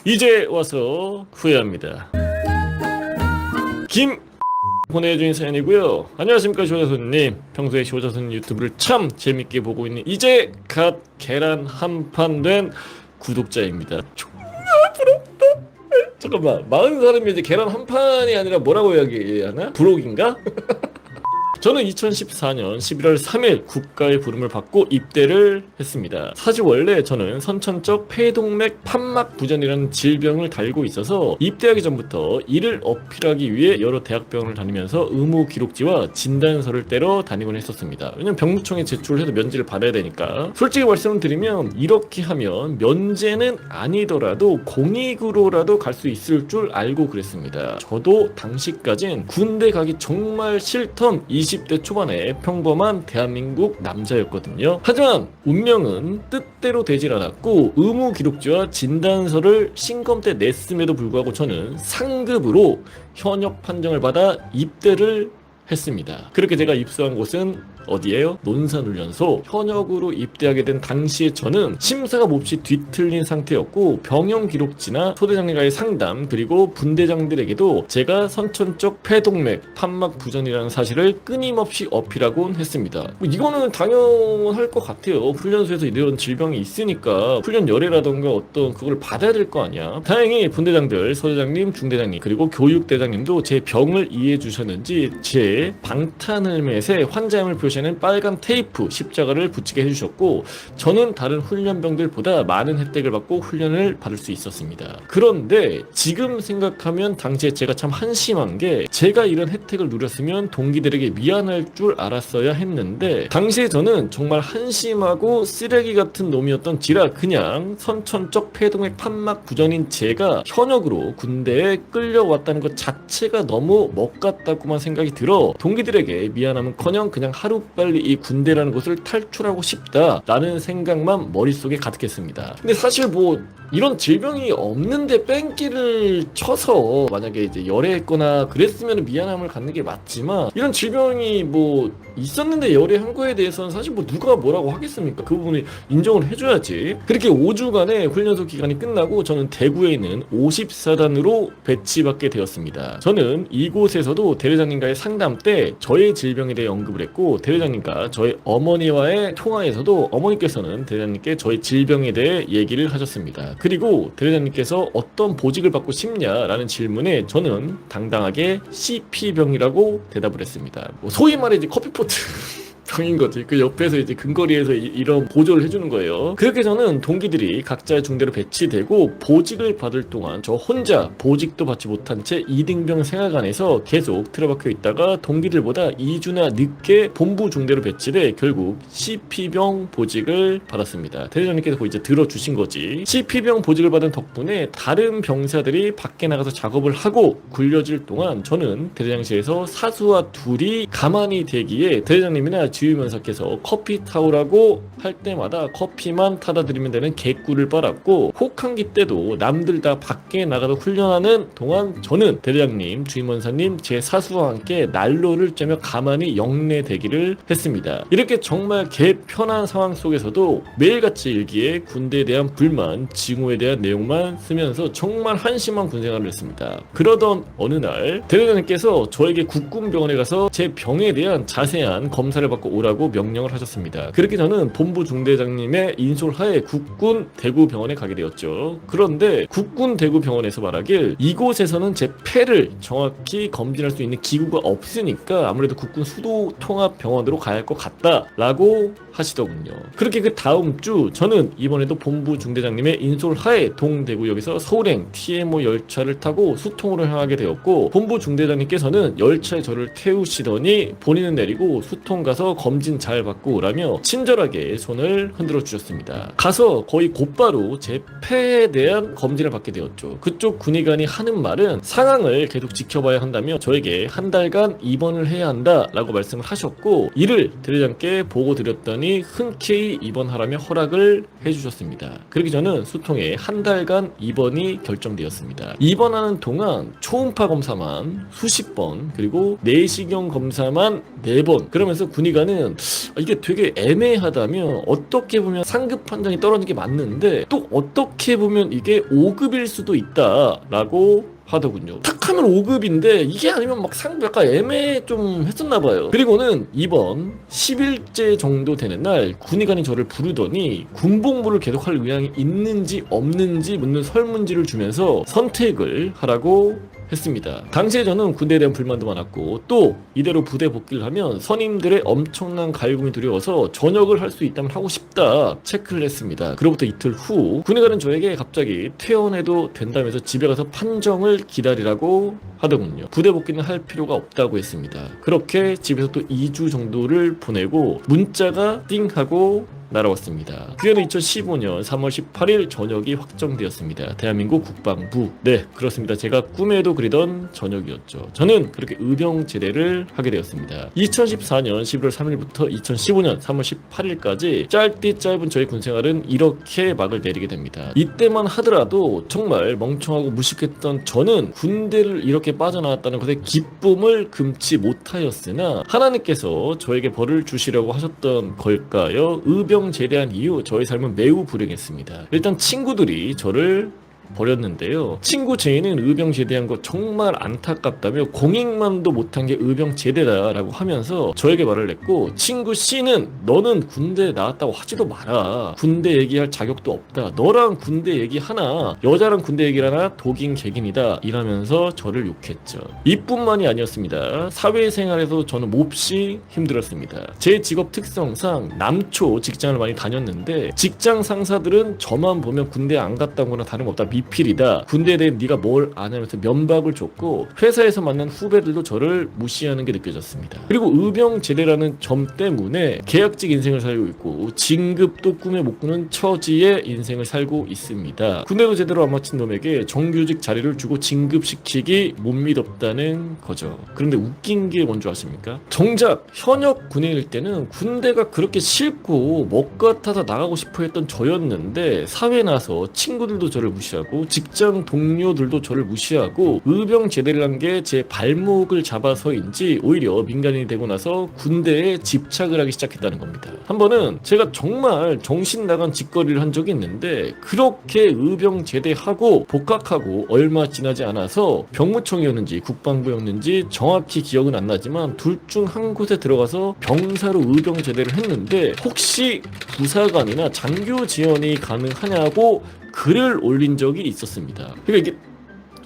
이제 와서 후회합니다. 김 보내주신 사연이고요. 안녕하십니까 시호자손님. 평소에 시호자손 유튜브를 참 재밌게 보고 있는 이제 갓 계란 한 판 된 구독자입니다. 존나 부럽다. 잠깐만, 40사람이 이제 계란 한 판이 아니라 뭐라고 이야기하나? 부록인가? 저는 2014년 11월 3일 국가의 부름을 받고 입대를 했습니다. 사실 원래 저는 선천적 폐동맥 판막 부전이라는 질병을 달고 있어서 입대하기 전부터 이를 어필하기 위해 여러 대학병원을 다니면서 의무 기록지와 진단서를 떼러 다니곤 했었습니다. 왜냐면 병무청에 제출을 해도 면제를 받아야 되니까. 솔직히 말씀을 드리면 이렇게 하면 면제는 아니더라도 공익으로라도 갈 수 있을 줄 알고 그랬습니다. 저도 당시까진 군대 가기 정말 싫던 20대 초반의 평범한 대한민국 남자였거든요. 하지만 운명은 뜻대로 되질 않았고 의무 기록지와 진단서를 신검 때 냈음에도 불구하고 저는 상급으로 현역 판정을 받아 입대를 했습니다. 그렇게 제가 입소한 곳은 어디예요? 논산훈련소. 현역으로 입대하게 된 당시에 저는 심사가 몹시 뒤틀린 상태였고 병영 기록지나 소대장님과의 상담 그리고 분대장들에게도 제가 선천적 폐동맥 판막 부전이라는 사실을 끊임없이 어필하곤 했습니다. 뭐 이거는 당연할 것 같아요. 훈련소에서 이런 질병이 있으니까 훈련 열애라던가 어떤 그걸 받아야 될 거 아니야. 다행히 분대장들, 소대장님, 중대장님 그리고 교육대장님도 제 병을 이해해 주셨는지 제 방탄 헬멧에 환자임을 표시하는 빨간 테이프 십자가를 붙이게 해주셨고 저는 다른 훈련병들보다 많은 혜택을 받고 훈련을 받을 수 있었습니다. 그런데 지금 생각하면 당시에 제가 참 한심한 게 제가 이런 혜택을 누렸으면 동기들에게 미안할 줄 알았어야 했는데 당시에 저는 정말 한심하고 쓰레기 같은 놈이었던 지라 그냥 선천적 폐동맥 판막 부전인 제가 현역으로 군대에 끌려왔다는 것 자체가 너무 먹같다고만 생각이 들어 동기들에게 미안함은커녕 그냥 하루빨리 이 군대라는 곳을 탈출하고 싶다라는 생각만 머릿속에 가득했습니다. 근데 사실 뭐 이런 질병이 없는데 뺑기를 쳐서 만약에 이제 열애했거나 그랬으면 미안함을 갖는 게 맞지만 이런 질병이 뭐 있었는데 열애한 거에 대해서는 사실 뭐 누가 뭐라고 하겠습니까? 그 부분을 인정을 해줘야지. 그렇게 5주간의 훈련소 기간이 끝나고 저는 대구에 있는 54단으로 배치받게 되었습니다. 저는 이곳에서도 대대장님과의 상담 때 저의 질병에 대해 언급을 했고 대대장님과 저의 어머니와의 통화에서도 어머니께서는 대대장님께 저의 질병에 대해 얘기를 하셨습니다. 그리고 대대장님께서 어떤 보직을 받고 싶냐라는 질문에 저는 당당하게 CP병이라고 대답을 했습니다. 뭐 소위 말해 이제 커피포트 병인 거지. 그 옆에서 이제 근거리에서 이런 보조를 해주는 거예요. 그렇게 저는 동기들이 각자의 중대로 배치되고 보직을 받을 동안 저 혼자 보직도 받지 못한 채 2등병 생활관에서 계속 틀어박혀 있다가 동기들보다 2주나 늦게 본부 중대로 배치돼 결국 CP병 보직을 받았습니다. 대대장님께서 이제 들어주신 거지. CP병 보직을 받은 덕분에 다른 병사들이 밖에 나가서 작업을 하고 굴려질 동안 저는 대대장실에서 사수와 둘이 가만히 대기에 대대장님이나 지휘면사께서 커피 타오라고 할 때마다 커피만 타다 드리면 되는 개꿀을 빨았고 혹한기 때도 남들 다 밖에 나가서 훈련하는 동안 저는 대대장님, 주임원사님, 제 사수와 함께 난로를 쬐며 가만히 영내 대기를 했습니다. 이렇게 정말 개편한 상황 속에서도 매일같이 일기에 군대에 대한 불만, 징후에 대한 내용만 쓰면서 정말 한심한 군생활을 했습니다. 그러던 어느 날 대대장님께서 저에게 국군병원에 가서 제 병에 대한 자세한 검사를 받고 오라고 명령을 하셨습니다. 그렇게 저는 본부 중대장님의 인솔하에 국군 대구병원에 가게 되었죠. 그런데 국군 대구병원에서 말하길 이곳에서는 제 폐를 정확히 검진할 수 있는 기구가 없으니까 아무래도 국군 수도통합병원으로 가야 할 것 같다라고 하시더군요. 그렇게 그 다음 주 저는 이번에도 본부 중대장님의 인솔하에 동대구역에서 서울행 TMO 열차를 타고 수통으로 향하게 되었고 본부 중대장님께서는 열차에 저를 태우시더니 본인은 내리고 수통 가서 검진 잘 받고 오라며 친절하게 손을 흔들어 주셨습니다. 가서 거의 곧바로 제 폐에 대한 검진을 받게 되었죠. 그쪽 군의관이 하는 말은 상황을 계속 지켜봐야 한다며 저에게 한 달간 입원을 해야 한다라고 말씀을 하셨고 이를 대대장께 보고 드렸더니 흔쾌히 입원하라며 허락을 해주셨습니다. 그렇게 저는 수통에 한 달간 입원이 결정되었습니다. 입원하는 동안 초음파 검사만 수십 번 그리고 내시경 검사만 4번 그러면서 군의관은 순간은 이게 되게 애매하다면 어떻게 보면 상급 판정이 떨어지는 게 맞는데 또 어떻게 보면 이게 5급일 수도 있다라고 하더군요. 탁 하면 5급인데 이게 아니면 막 약간 애매해 좀 했었나봐요. 그리고는 이번 10일째 정도 되는 날 군의관이 저를 부르더니 군복무를 계속할 의향이 있는지 없는지 묻는 설문지를 주면서 선택을 하라고 했습니다. 당시에 저는 군대에 대한 불만도 많았고 또 이대로 부대 복귀를 하면 선임들의 엄청난 갈굼이 두려워서 전역을 할 수 있다면 하고 싶다 체크를 했습니다. 그로부터 이틀 후 군의관은 저에게 갑자기 퇴원해도 된다면서 집에 가서 판정을 기다리라고 하더군요. 부대 복귀는 할 필요가 없다고 했습니다. 그렇게 집에서 또 2주 정도를 보내고 문자가 띵 하고 날아왔습니다. 그해는 2015년 3월 18일 전역이 확정되었습니다. 대한민국 국방부. 네, 그렇습니다. 제가 꿈에도 그리던 전역이었죠. 저는 그렇게 의병 제대를 하게 되었습니다. 2014년 11월 3일부터 2015년 3월 18일까지 짧디 짧은 저의 군생활은 이렇게 막을 내리게 됩니다. 이때만 하더라도 정말 멍청하고 무식했던 저는 군대를 이렇게 빠져나왔다는 것에 기쁨을 금치 못하였으나 하나님께서 저에게 벌을 주시려고 하셨던 걸까요? 의병 제대한 이후 저의 삶은 매우 불행했습니다. 일단 친구들이 저를 버렸는데요. 친구 J는 의병 제대한 거 정말 안타깝다며 공익만도 못한 게 의병 제대다라고 하면서 저에게 말을 했고, 친구 C는 너는 군대 나왔다고 하지도 마라. 군대 얘기할 자격도 없다. 너랑 군대 얘기하나 여자랑 군대 얘기를 하나 독인 객인이다 이라면서 저를 욕했죠. 이뿐만이 아니었습니다. 사회생활에서 저는 몹시 힘들었습니다. 제 직업 특성상 남초 직장을 많이 다녔는데 직장 상사들은 저만 보면 군대 안 갔다거나 다름없다, 미필이다, 군대에 대해 네가 뭘 아냐면서 면박을 줬고 회사에서 만난 후배들도 저를 무시하는 게 느껴졌습니다. 그리고 의병 제대라는 점 때문에 계약직 인생을 살고 있고 진급도 꿈에 못 꾸는 처지의 인생을 살고 있습니다. 군대도 제대로 안 마친 놈에게 정규직 자리를 주고 진급시키기 못 믿었다는 거죠. 그런데 웃긴 게 뭔지 아십니까? 정작 현역 군인일 때는 군대가 그렇게 싫고 먹 같아서 나가고 싶어 했던 저였는데 사회 나서 친구들도 저를 무시하고 직장 동료들도 저를 무시하고 의병 제대를 한 게 제 발목을 잡아서인지 오히려 민간인이 되고 나서 군대에 집착을 하기 시작했다는 겁니다. 한 번은 제가 정말 정신 나간 짓거리를 한 적이 있는데 그렇게 의병 제대하고 복학하고 얼마 지나지 않아서 병무청이었는지 국방부였는지 정확히 기억은 안 나지만 둘 중 한 곳에 들어가서 병사로 의병 제대를 했는데 혹시 부사관이나 장교 지원이 가능하냐고 글을 올린 적이 있었습니다. 그러니까 이게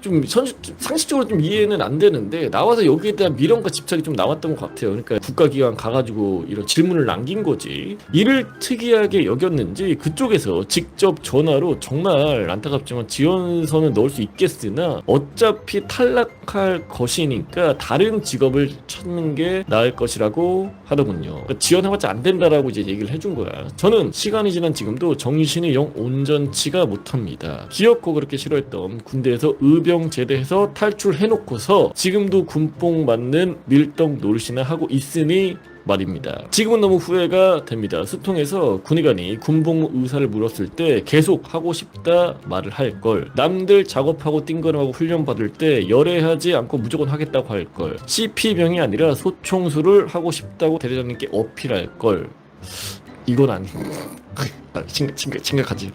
좀 상식적으로 좀 이해는 안 되는데 나와서 여기에 대한 미련과 집착이 좀 나왔던 것 같아요. 그러니까 국가기관 가가지고 이런 질문을 남긴 거지. 이를 특이하게 여겼는지 그쪽에서 직접 전화로 정말 안타깝지만 지원서는 넣을 수 있겠으나 어차피 탈락할 것이니까 다른 직업을 찾는 게 나을 것이라고 하더군요. 그러니까 지원해봤자 안 된다라고 이제 얘기를 해준 거야. 저는 시간이 지난 지금도 정신이 영 온전치가 못합니다. 기어코 그렇게 싫어했던 군대에서 의병 제대해서 탈출해놓고서 지금도 군복 맞는 밀떡 노릇이나 하고 있으니 말입니다. 지금은 너무 후회가 됩니다. 수통에서 군의관이 군복 의사를 물었을 때 계속 하고 싶다 말을 할 걸, 남들 작업하고 띵거름하고 훈련 받을 때 열애하지 않고 무조건 하겠다고 할 걸, CP병이 아니라 소총수를 하고 싶다고 대대장님께 어필할 걸. 이건 아니. 심각하지.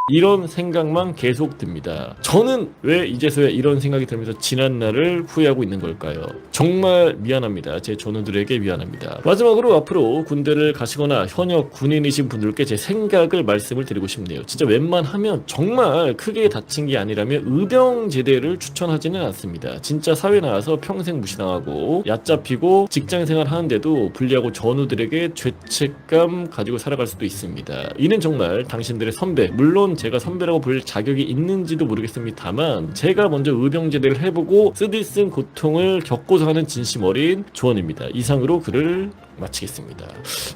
이런 생각만 계속 듭니다. 저는 왜 이제서야 이런 생각이 들면서 지난 날을 후회하고 있는 걸까요? 정말 미안합니다. 제 전우들에게 미안합니다. 마지막으로 앞으로 군대를 가시거나 현역 군인이신 분들께 제 생각을 말씀을 드리고 싶네요. 진짜 웬만하면 정말 크게 다친 게 아니라면 의병 제대를 추천하지는 않습니다. 진짜 사회 나와서 평생 무시당하고 얕잡히고 직장생활 하는데도 불리하고 전우들에게 죄책감 가지고 살아갈 수도 있습니다. 이는 정말 당신들의 선배, 물론 제가 선배라고 부를 자격이 있는지도 모르겠습니다만 제가 먼저 의병제대를 해보고 쓰디쓴 고통을 겪고서 하는 진심 어린 조언입니다. 이상으로 글을 마치겠습니다.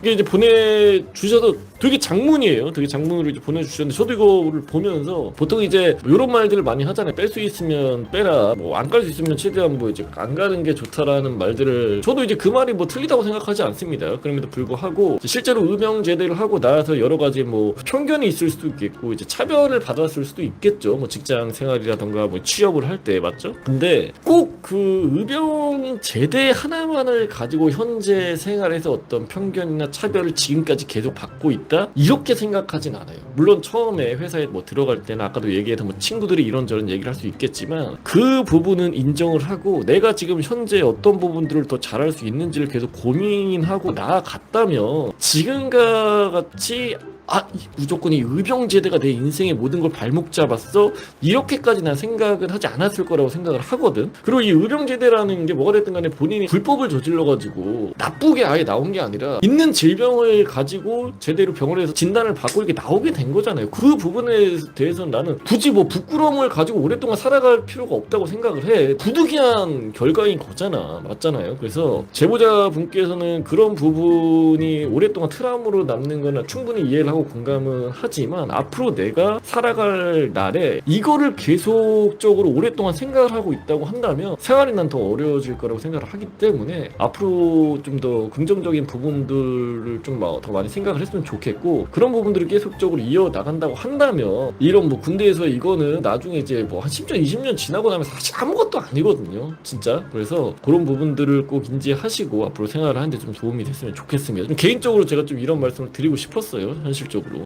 이게 이제 보내주셔서 되게 장문이에요. 되게 장문으로 이제 보내주셨는데 저도 이거를 보면서 보통 이제 이런 말들을 많이 하잖아요. 뺄 수 있으면 빼라, 뭐 안 깔 수 있으면 최대한 뭐 이제 안 가는 게 좋다라는 말들을, 저도 이제 그 말이 뭐 틀리다고 생각하지 않습니다. 그럼에도 불구하고 실제로 의병 제대를 하고 나서 여러 가지 뭐 편견이 있을 수도 있겠고 이제 차별을 받았을 수도 있겠죠. 뭐 직장 생활이라던가 뭐 취업을 할 때, 맞죠? 근데 꼭 그 의병 제대 하나만을 가지고 현재 생활 생활에서 어떤 편견이나 차별을 지금까지 계속 받고 있다? 이렇게 생각하진 않아요. 물론 처음에 회사에 뭐 들어갈 때는 아까도 얘기했던 뭐 친구들이 이런저런 얘기를 할 수 있겠지만 그 부분은 인정을 하고 내가 지금 현재 어떤 부분들을 더 잘할 수 있는지를 계속 고민하고 나아갔다면 지금과 같이 무조건 이 의병제대가 내 인생의 모든 걸 발목 잡았어? 이렇게까지 난 생각은 하지 않았을 거라고 생각을 하거든. 그리고 이 의병제대라는 게 뭐가 됐든 간에 본인이 불법을 저질러가지고 나쁘게 아예 나온 게 아니라 있는 질병을 가지고 제대로 병원에서 진단을 받고 이렇게 나오게 된 거잖아요. 그 부분에 대해서는 나는 굳이 뭐 부끄러움을 가지고 오랫동안 살아갈 필요가 없다고 생각을 해. 부득이한 결과인 거잖아. 맞잖아요. 그래서 제보자분께서는 그런 부분이 오랫동안 트라우마로 남는 거나 충분히 이해를 하고 공감은 하지만 앞으로 내가 살아갈 날에 이거를 계속적으로 오랫동안 생각을 하고 있다고 한다면 생활이 난 더 어려워질 거라고 생각을 하기 때문에 앞으로 좀 더 긍정적인 부분들을 좀 더 많이 생각을 했으면 좋겠고, 그런 부분들을 계속적으로 이어나간다고 한다면 이런 뭐 군대에서 이거는 나중에 이제 뭐 한 10년 20년 지나고 나면 사실 아무것도 아니거든요 진짜. 그래서 그런 부분들을 꼭 인지하시고 앞으로 생활을 하는데 좀 도움이 됐으면 좋겠습니다. 좀 개인적으로 제가 좀 이런 말씀을 드리고 싶었어요 현실적으로.